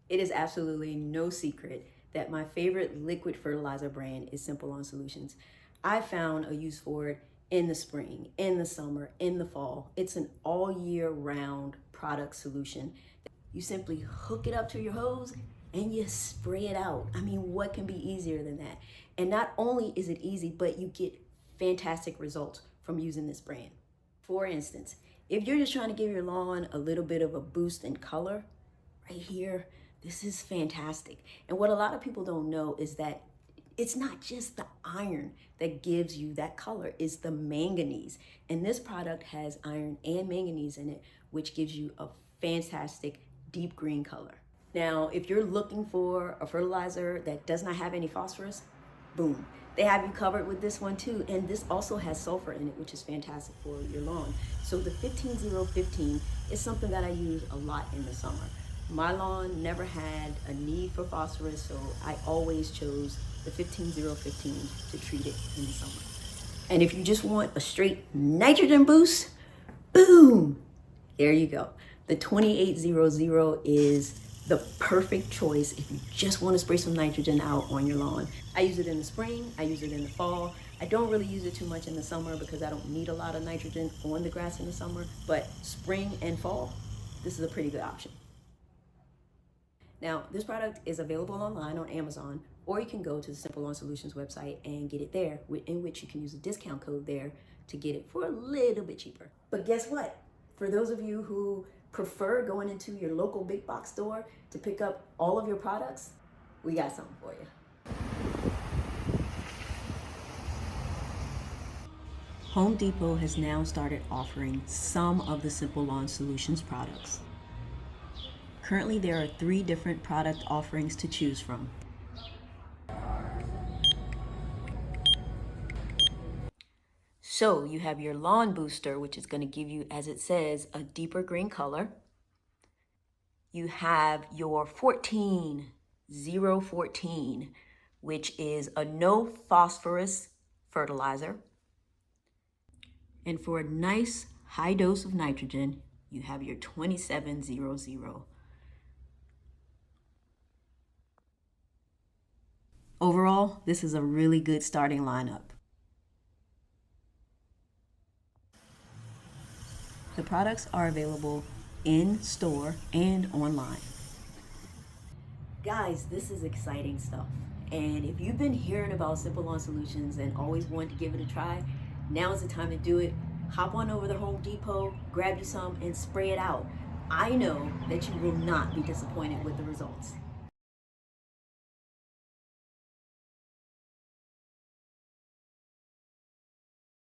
It is absolutely no secret that my favorite liquid fertilizer brand is Simple Lawn Solutions. I found a use for it in the spring, in the summer, in the fall. It's an all year round product solution. You simply hook it up to your hose and you spray it out. I mean, what can be easier than that? And not only is it easy, but you get fantastic results from using this brand. For instance, if you're just trying to give your lawn a little bit of a boost in color, right here, this is fantastic. And what a lot of people don't know is that it's not just the iron that gives you that color, it's the manganese. And this product has iron and manganese in it, which gives you a fantastic deep green color. Now, if you're looking for a fertilizer that does not have any phosphorus, boom, they have you covered with this one too. And this also has sulfur in it, which is fantastic for your lawn. So the 15015 is something that I use a lot in the summer. My lawn never had a need for phosphorus, so I always chose the 15015 to treat it in the summer. And if you just want a straight nitrogen boost, boom, there you go. The 2800 is the perfect choice if you just want to spray some nitrogen out on your lawn. I use it in the spring, I use it in the fall. I don't really use it too much in the summer because I don't need a lot of nitrogen on the grass in the summer, but spring and fall, this is a pretty good option. Now, this product is available online on Amazon, or you can go to the Simple Lawn Solutions website and get it there, in which you can use a discount code there to get it for a little bit cheaper. But guess what? For those of you who prefer going into your local big box store to pick up all of your products, we got something for you. Home Depot has now started offering some of the Simple Lawn Solutions products. Currently, there are 3 different product offerings to choose from. So you have your lawn booster, which is going to give you, as it says, a deeper green color. You have your 14014, which is a no phosphorus fertilizer. And for a nice high dose of nitrogen, you have your 2700. Overall, this is a really good starting lineup. The products are available in store and online. Guys, this is exciting stuff. And if you've been hearing about Simple Lawn Solutions and always wanted to give it a try, now is the time to do it. Hop on over to Home Depot, grab you some, and spray it out. I know that you will not be disappointed with the results.